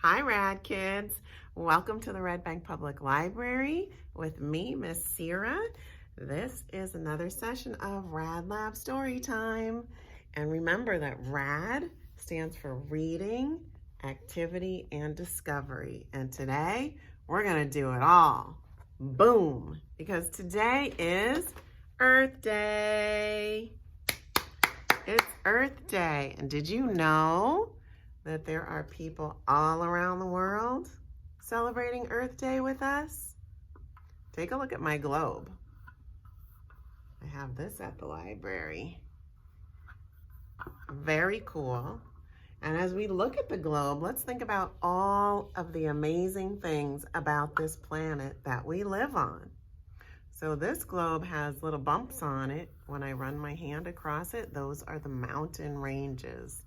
Hi, Rad Kids. Welcome to the Red Bank Public Library with me, Miss Sira. This is another session of Rad Lab Story Time. And remember that RAD stands for Reading, Activity, and Discovery. And today, we're going to do it all. Boom! Because today is Earth Day. It's Earth Day. And did you know that there are people all around the world celebrating Earth Day with us? Take a look at my globe. I have this at the library. Very cool. And as we look at the globe, let's think about all of the amazing things about this planet that we live on. So this globe has little bumps on it. When I run my hand across it, those are the mountain ranges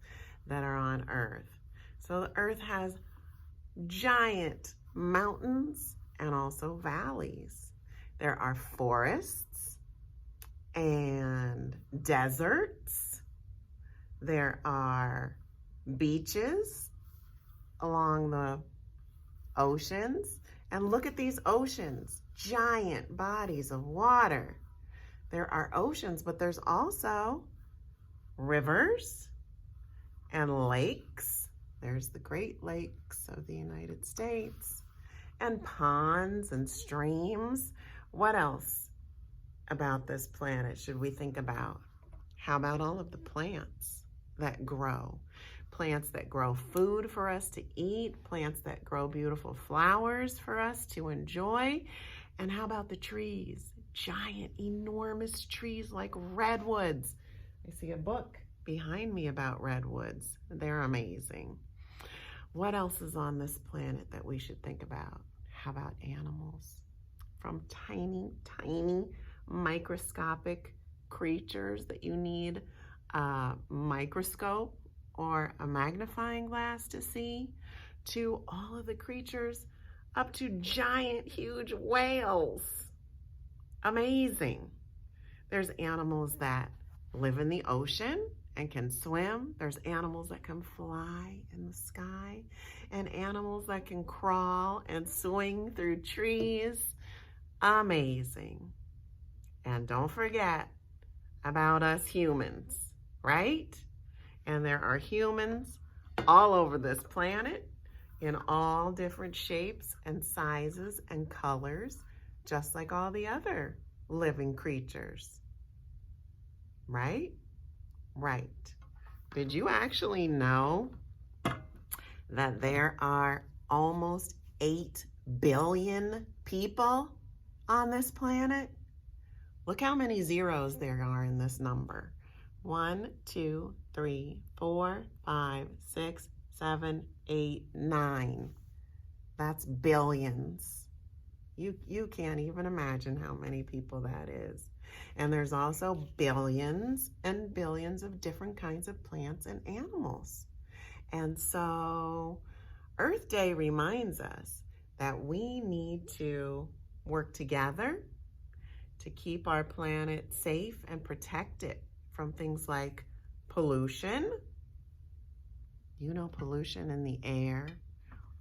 that are on Earth. So the Earth has giant mountains and also valleys. There are forests and deserts. There are beaches along the oceans. And look at these oceans, giant bodies of water. There are oceans, but there's also rivers and lakes. There's the Great Lakes of the United States, and ponds and streams. What else about this planet should we think about? How about all of the plants that grow? Plants that grow food for us to eat, plants that grow beautiful flowers for us to enjoy. And how about the trees? Giant, enormous trees like redwoods. I see a book behind me about redwoods. They're amazing. What else is on this planet that we should think about? How about animals? From tiny, tiny, microscopic creatures that you need a microscope or a magnifying glass to see, to all of the creatures up to giant, huge whales. Amazing. There's animals that live in the ocean and can swim. There's animals that can fly in the sky, and animals that can crawl and swing through trees. Amazing. And don't forget about us humans, right? And there are humans all over this planet in all different shapes and sizes and colors, just like all the other living creatures. Right? Right. Did you actually know that there are almost 8 billion people on this planet? Look how many zeros there are in this number. 1, 2, 3, 4, 5, 6, 7, 8, 9. That's billions. You can't even imagine how many people that is. And there's also billions and billions of different kinds of plants and animals. And so Earth Day reminds us that we need to work together to keep our planet safe and protect it from things like pollution. You know, pollution in the air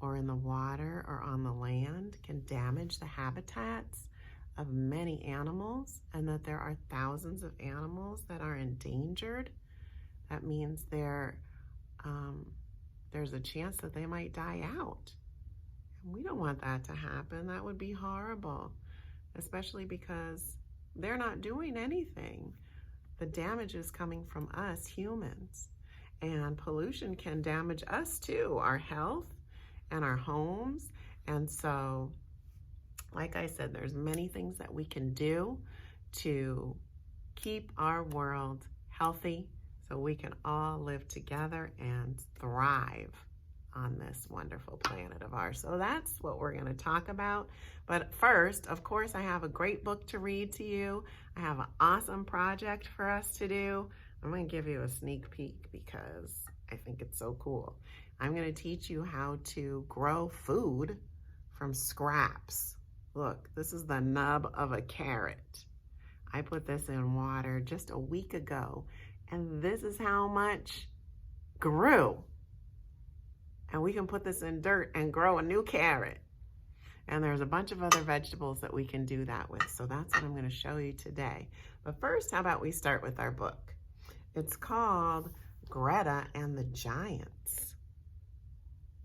or in the water or on the land can damage the habitats of many animals, and that there are thousands of animals that are endangered. That means there's a chance that they might die out. And we don't want that to happen. That would be horrible, especially because they're not doing anything. The damage is coming from us humans, and pollution can damage us too, our health and our homes. And so, like I said, there's many things that we can do to keep our world healthy so we can all live together and thrive on this wonderful planet of ours. So that's what we're going to talk about. But first, of course, I have a great book to read to you. I have an awesome project for us to do. I'm going to give you a sneak peek because I think it's so cool. I'm going to teach you how to grow food from scraps. Look, this is the nub of a carrot. I put this in water just a week ago, and this is how much grew. And we can put this in dirt and grow a new carrot. And there's a bunch of other vegetables that we can do that with. So that's what I'm going to show you today. But first, how about we start with our book? It's called Greta and the Giants.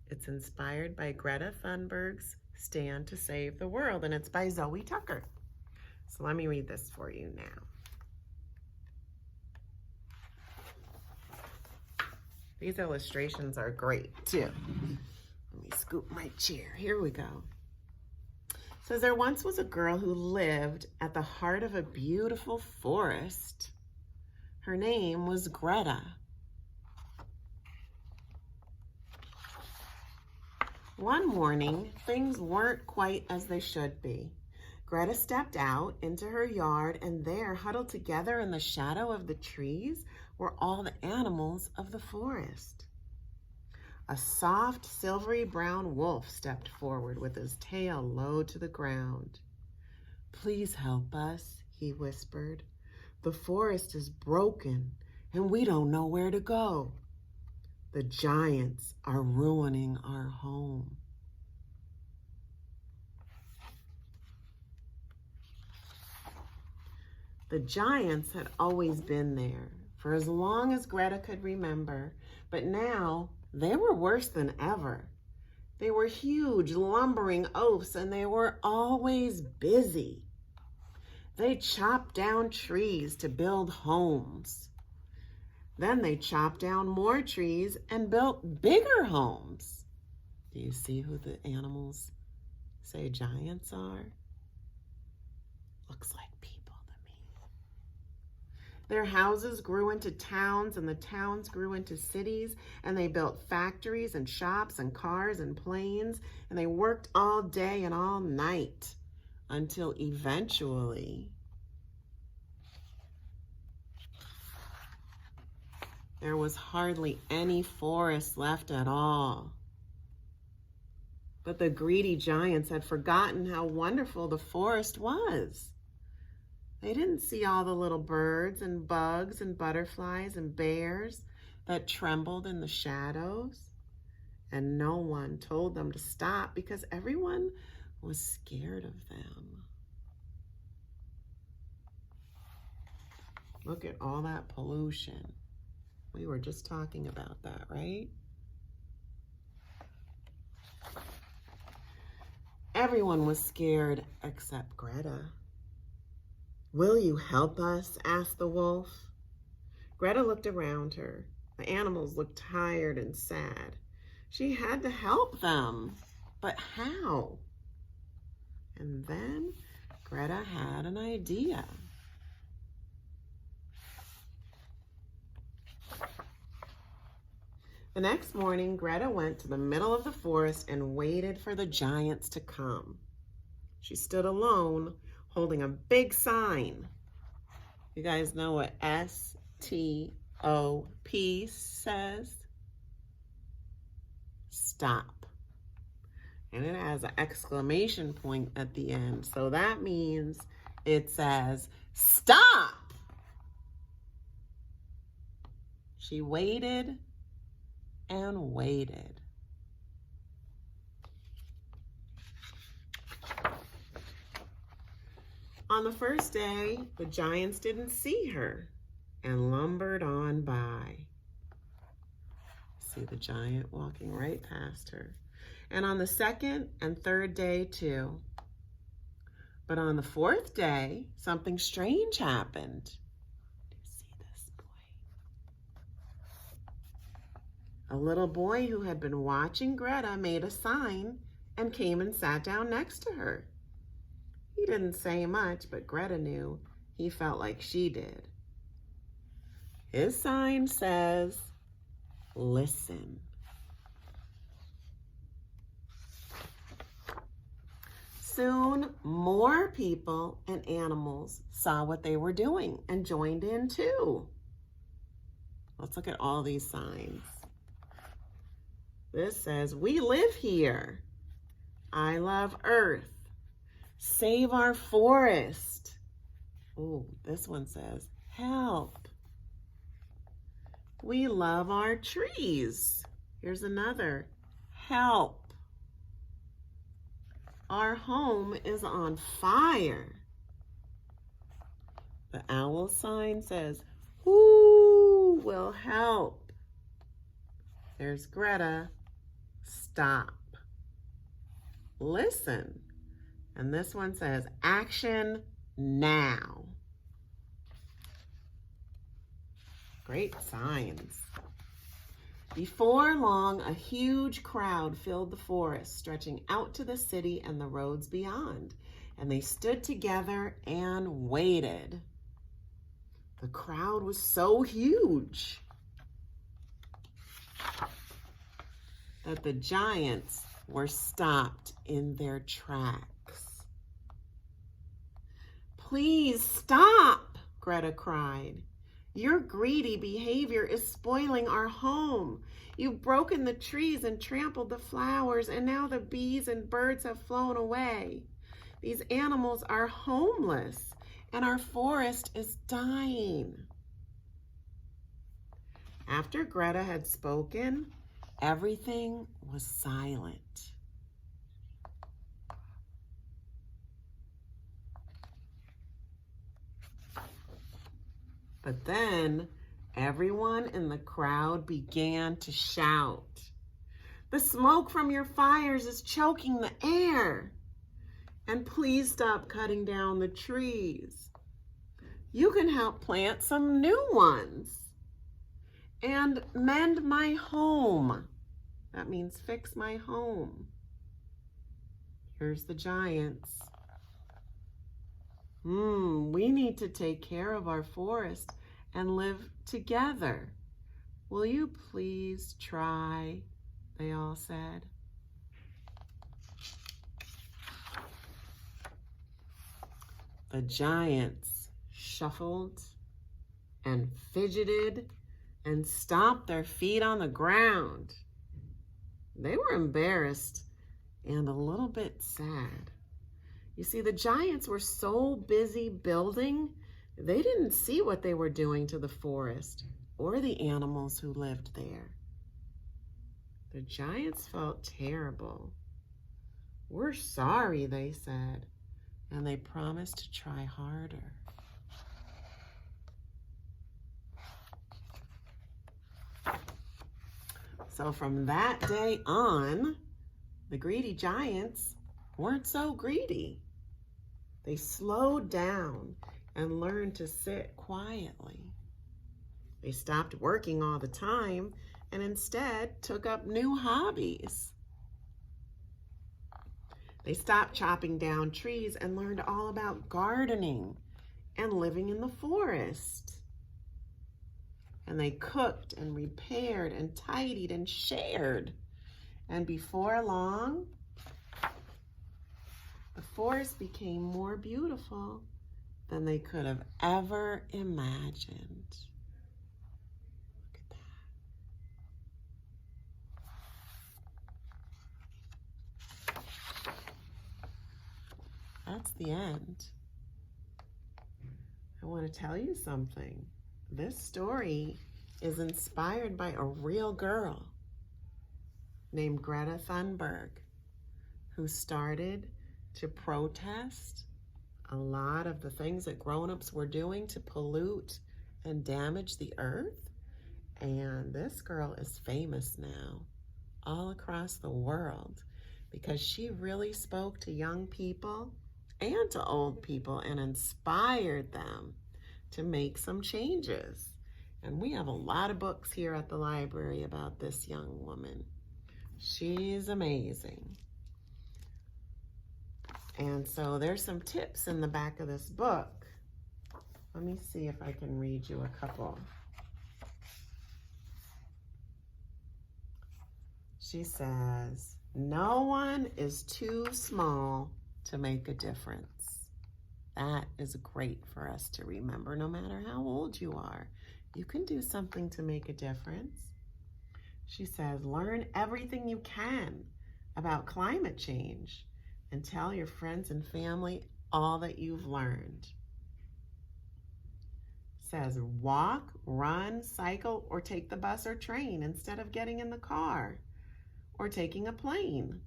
It's inspired by Greta Thunberg's Stand to Save the World, and it's by Zoë Tucker. So let me read this for you now. These illustrations are great too. Let me scoop my chair. Here we go. It says, there once was a girl who lived at the heart of a beautiful forest. Her name was Greta. One morning, things weren't quite as they should be. Greta stepped out into her yard, and there, huddled together in the shadow of the trees, were all the animals of the forest. A soft, silvery brown wolf stepped forward with his tail low to the ground. Please help us, he whispered. The forest is broken, and we don't know where to go. The giants are ruining our home. The giants had always been there for as long as Greta could remember, but now they were worse than ever. They were huge, lumbering oafs, and they were always busy. They chopped down trees to build homes. Then they chopped down more trees and built bigger homes. Do you see who the animals say giants are? Looks like people to me. Their houses grew into towns, and the towns grew into cities, and they built factories and shops and cars and planes, and they worked all day and all night until eventually there was hardly any forest left at all. But the greedy giants had forgotten how wonderful the forest was. They didn't see all the little birds and bugs and butterflies and bears that trembled in the shadows. And no one told them to stop because everyone was scared of them. Look at all that pollution. We were just talking about that, right? Everyone was scared except Greta. Will you help us? Asked the wolf. Greta looked around her. The animals looked tired and sad. She had to help them, but how? And then Greta had an idea. The next morning, Greta went to the middle of the forest and waited for the giants to come. She stood alone, holding a big sign. You guys know what S-T-O-P says? Stop. And it has an exclamation point at the end. So that means it says, stop! She waited and waited. On the first day, the giants didn't see her and lumbered on by. See the giant walking right past her. And on the second and third day too. But on the fourth day, something strange happened. Do you see this boy? A little boy who had been watching Greta made a sign and came and sat down next to her. He didn't say much, but Greta knew he felt like she did. His sign says, listen. Soon, more people and animals saw what they were doing and joined in too. Let's look at all these signs. This says, we live here. I love Earth. Save our forest. Oh, this one says, help. We love our trees. Here's another. help. Our home is on fire. The owl sign says, who will help? There's Greta. Stop. Listen. And this one says, action now. Great signs. Before long, a huge crowd filled the forest, stretching out to the city and the roads beyond. And they stood together and waited. The crowd was so huge that the giants were stopped in their tracks. Please stop, Greta cried. Your greedy behavior is spoiling our home. You've broken the trees and trampled the flowers, and now the bees and birds have flown away. These animals are homeless, and our forest is dying. After Greta had spoken, everything was silent. But then everyone in the crowd began to shout, "The smoke from your fires is choking the air. And please stop cutting down the trees. You can help plant some new ones. And mend my home." That means fix my home. Here's the giants. We need to take care of our forest and live together. Will you please try? They all said. The giants shuffled and fidgeted and stomped their feet on the ground. They were embarrassed and a little bit sad. You see, the giants were so busy building, they didn't see what they were doing to the forest or the animals who lived there. The giants felt terrible. "We're sorry," they said, and they promised to try harder. So from that day on, the greedy giants weren't so greedy. They slowed down and learned to sit quietly. They stopped working all the time and instead took up new hobbies. They stopped chopping down trees and learned all about gardening and living in the forest. And they cooked and repaired and tidied and shared. And before long, the forest became more beautiful than they could have ever imagined. Look at that. That's the end. I want to tell you something. This story is inspired by a real girl named Greta Thunberg, who started to protest a lot of the things that grown-ups were doing to pollute and damage the earth. And this girl is famous now all across the world because she really spoke to young people and to old people and inspired them to make some changes. And we have a lot of books here at the library about this young woman. She's amazing. And so there's some tips in the back of this book. Let me see if I can read you a couple. She says, "No one is too small to make a difference." That is great for us to remember, no matter how old you are. You can do something to make a difference. She says, "Learn everything you can about climate change and tell your friends and family all that you've learned." Says, "Walk, run, cycle, or take the bus or train instead of getting in the car. or taking a plane.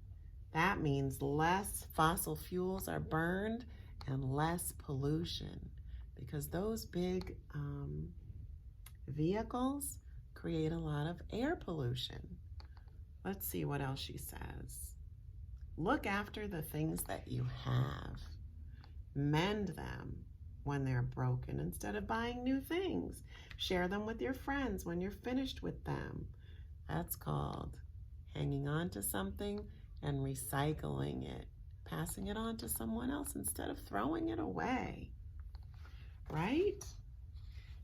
That means less fossil fuels are burned and less pollution, because those big vehicles create a lot of air pollution. Let's see what else she says. Look after the things that you have. Mend them when they're broken instead of buying new things. Share them with your friends when you're finished with them. That's called hanging on to something and recycling it, passing it on to someone else instead of throwing it away, right?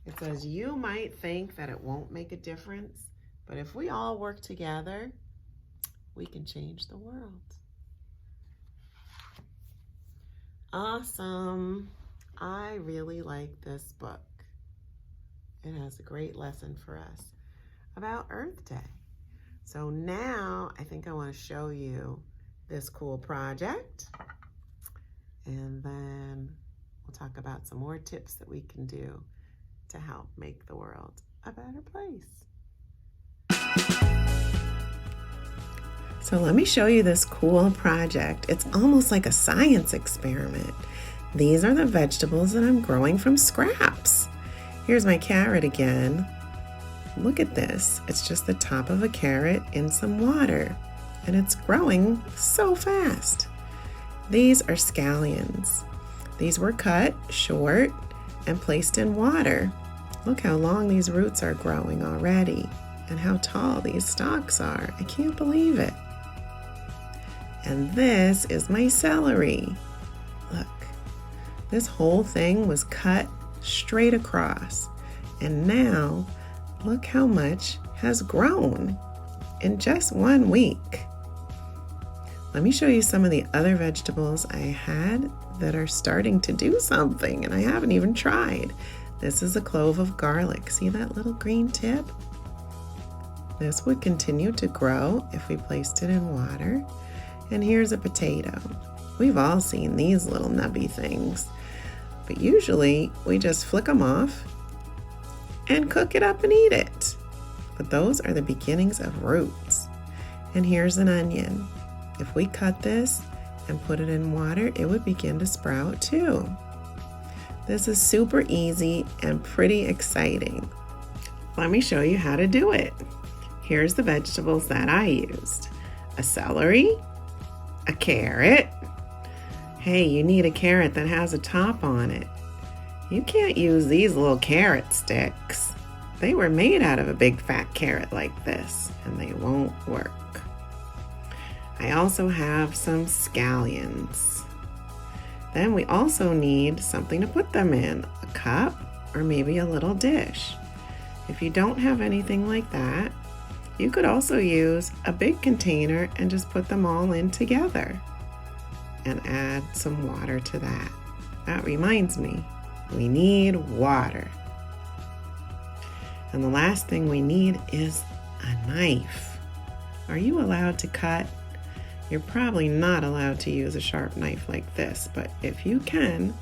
It says you might think that it won't make a difference, but if we all work together, we can change the world. Awesome. I really like this book. It has a great lesson for us about Earth Day. So now I think I want to show you this cool project, and then we'll talk about some more tips that we can do to help make the world a better place. So let me show you this cool project. It's almost like a science experiment. These are the vegetables that I'm growing from scraps. Here's my carrot again. Look at this. It's just the top of a carrot in some water, and it's growing so fast. These are scallions. These were cut short and placed in water. Look how long these roots are growing already and how tall these stalks are. I can't believe it. And this is my celery. Look, this whole thing was cut straight across, and now look how much has grown in just 1 week. Let me show you some of the other vegetables I had that are starting to do something, and I haven't even tried. This is a clove of garlic. See that little green tip? This would continue to grow if we placed it in water. And here's a potato. We've all seen these little nubby things, but usually we just flick them off and cook it up and eat it. But those are the beginnings of roots. And here's an onion. If we cut this and put it in water, it would begin to sprout too. This is super easy and pretty exciting. Let me show you how to do it. Here's the vegetables that I used. A celery, a carrot. Hey, you need a carrot that has a top on it. You can't use these little carrot sticks. They were made out of a big fat carrot like this, and they won't work. I also have some scallions. Then we also need something to put them in, a cup or maybe a little dish. If you don't have anything like that, you could also use a big container and just put them all in together and add some water to that. That reminds me, we need water. And the last thing we need is a knife. Are you allowed to cut? You're probably not allowed to use a sharp knife like this, but if you can,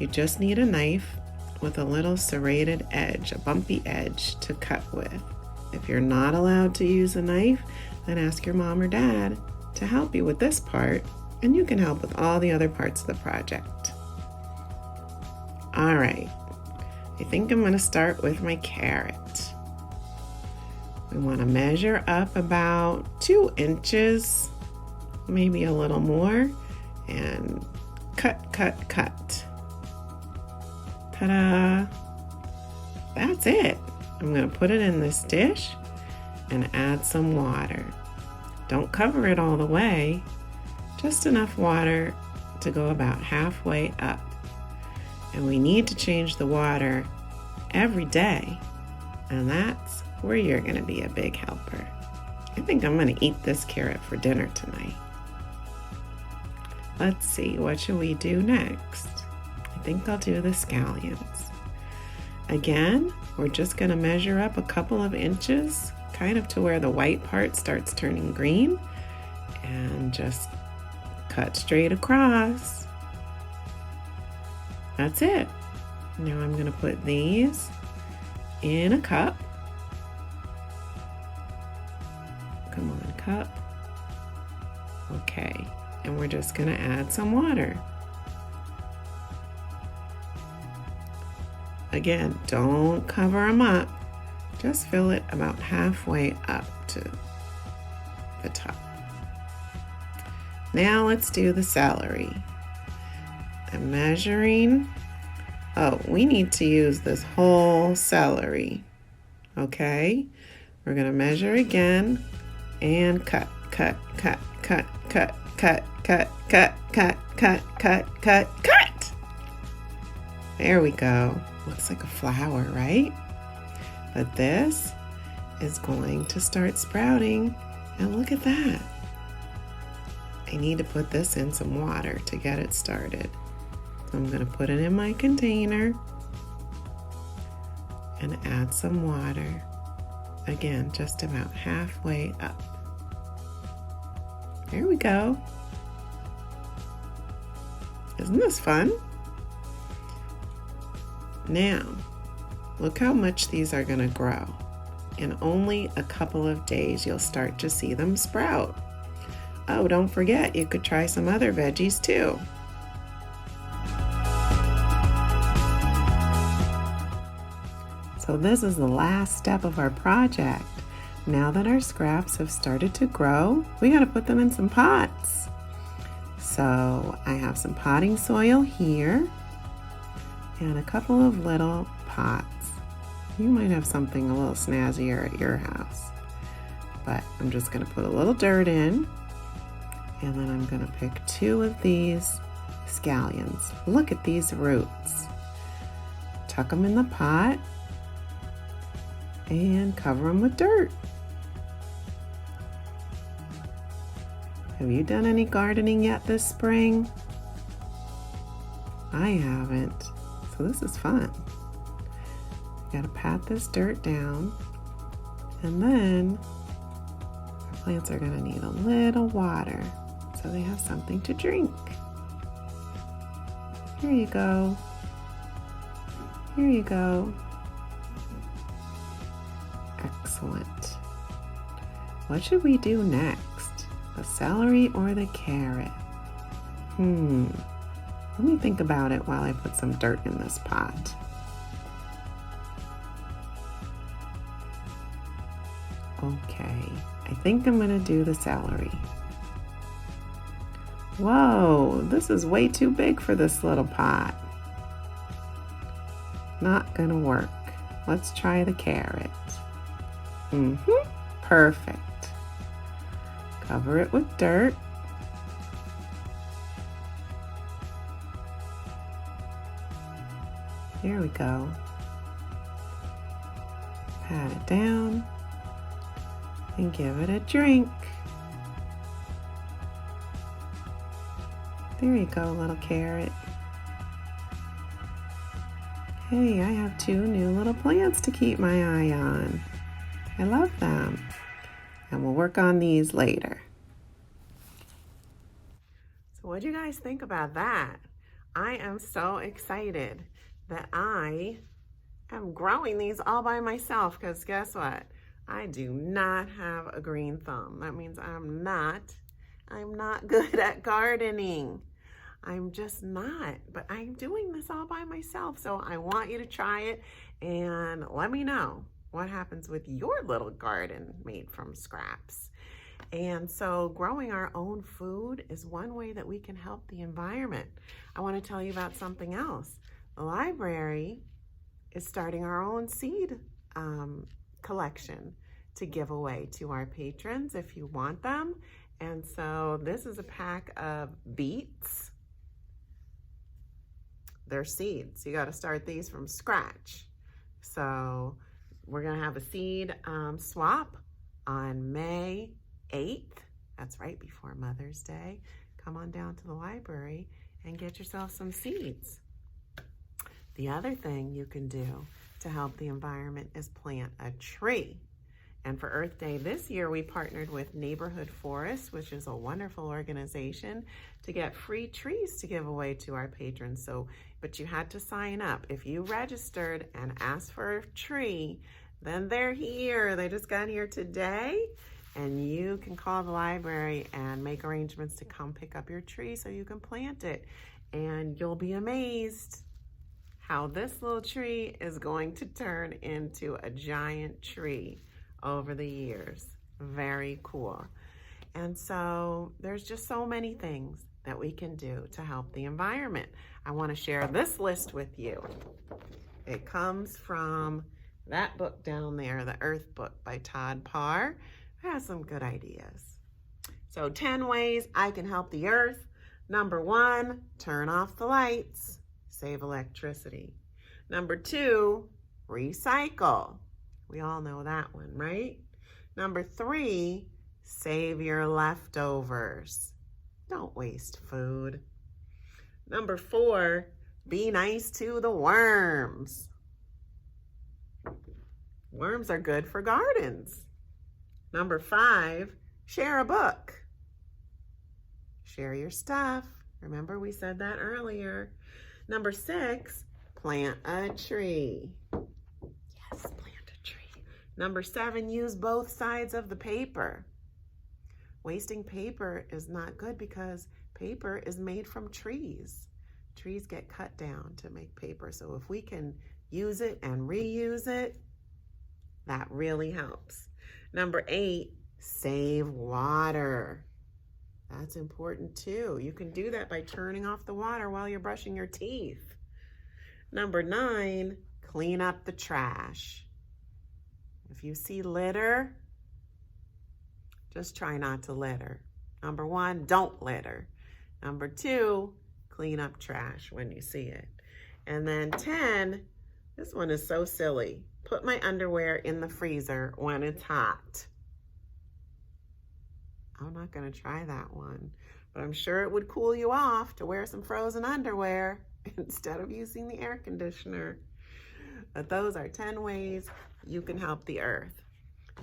you just need a knife with a little serrated edge, a bumpy edge to cut with. If you're not allowed to use a knife, then ask your mom or dad to help you with this part, and you can help with all the other parts of the project. All right, I think I'm going to start with my carrot. We want to measure up about 2 inches, maybe a little more, and cut. Ta-da! That's it. I'm going to put it in this dish and add some water. Don't cover it all the way, just enough water to go about halfway up. And we need to change the water every day, and that's where you're going to be a big helper. I think I'm going to eat this carrot for dinner tonight. Let's see, what should we do next? I think I'll do the scallions. Again, we're just going to measure up a couple of inches, kind of to where the white part starts turning green, and just cut straight across. That's it. Now I'm going to put these in a cup. Come on, cup. Okay, and we're just gonna add some water. Again, don't cover them up. Just fill it about halfway up to the top. Now let's do the celery. I'm measuring. Oh, we need to use this whole celery. Okay, we're gonna measure again and cut, cut, cut, cut, cut, cut, cut, cut, cut, cut, cut, cut, cut. There we go. Looks like a flower, right? But this is going to start sprouting, and look at that. I need to put this in some water to get it started. So I'm going to put it in my container and add some water. Again, just about halfway up. There we go. Isn't this fun? Now, look how much these are going to grow. In only a couple of days, you'll start to see them sprout. Oh, don't forget, you could try some other veggies too. So this is the last step of our project. Now that our scraps have started to grow, we got to put them in some pots. So I have some potting soil here and a couple of little pots. You might have something a little snazzier at your house, but I'm just going to put a little dirt in, and then I'm going to pick 2 of these scallions. Look at these roots. Tuck them in the pot and cover them with dirt. Have you done any gardening yet this spring? I haven't, so this is fun. You gotta pat this dirt down, and then our plants are gonna need a little water so they have something to drink. Here you go. Here you go. Excellent. What should we do next? The celery or the carrot? Let me think about it while I put some dirt in this pot. Okay, I think I'm gonna do the celery. Whoa, this is way too big for this little pot. Not gonna work. Let's try the carrot. Perfect. Cover it with dirt. There we go. Pat it down and give it a drink. There you go, little carrot. Hey, I have 2 new little plants to keep my eye on. I love them. And we'll work on these later. So what do you guys think about that? I am so excited that I am growing these all by myself, because guess what? I do not have a green thumb. That means I'm not good at gardening. I'm just not, but I'm doing this all by myself. So I want you to try it and let me know what happens with your little garden made from scraps. And so growing our own food is one way that we can help the environment. I want to tell you about something else. The library is starting our own seed collection to give away to our patrons if you want them. And so this is a pack of beets. They're seeds. You got to start these from scratch. So we're going to have a seed swap on May 8th. That's right before Mother's Day. Come on down to the library and get yourself some seeds. The other thing you can do to help the environment is plant a tree. And for Earth Day this year, we partnered with Neighborhood Forest, which is a wonderful organization, to get free trees to give away to our patrons. But you had to sign up. If you registered and asked for a tree, then they're here. They just got here today. And you can call the library and make arrangements to come pick up your tree so you can plant it. And you'll be amazed how this little tree is going to turn into a giant tree over the years. Very cool. And so there's just so many things that we can do to help the environment. I want to share this list with you. It comes from that book down there, The Earth Book by Todd Parr. It has some good ideas. So 10 ways I can help the earth. Number 1, turn off the lights, save electricity. Number 2, recycle. We all know that one, right? Number 3, save your leftovers. Don't waste food. Number 4, be nice to the worms. Worms are good for gardens. Number 5, share a book. Share your stuff. Remember we said that earlier. Number 6, plant a tree. Yes, plant a tree. Number 7, use both sides of the paper. Wasting paper is not good because paper is made from trees. Trees get cut down to make paper. So if we can use it and reuse it, that really helps. Number 8, save water. That's important too. You can do that by turning off the water while you're brushing your teeth. Number 9, clean up the trash. If you see litter, just try not to litter. Number 1, don't litter. Number 2, clean up trash when you see it. And then 10, this one is so silly. Put my underwear in the freezer when it's hot. I'm not going to try that one, but I'm sure it would cool you off to wear some frozen underwear instead of using the air conditioner. But those are 10 ways you can help the earth.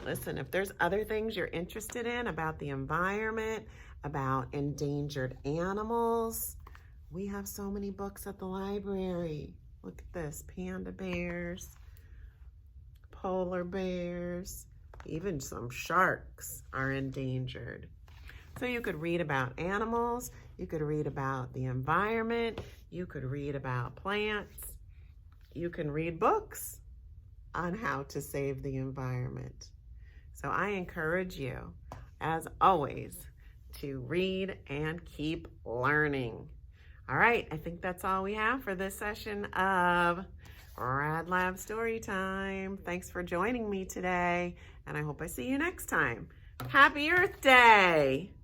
Listen, if there's other things you're interested in about the environment, about endangered animals, we have so many books at the library. Look at this, panda bears, polar bears, even some sharks are endangered. So you could read about animals, you could read about the environment, you could read about plants, you can read books on how to save the environment. So I encourage you, as always, to read and keep learning. All right, I think that's all we have for this session of Rad Lab Story Time. Thanks for joining me today, and I hope I see you next time. Happy Earth Day!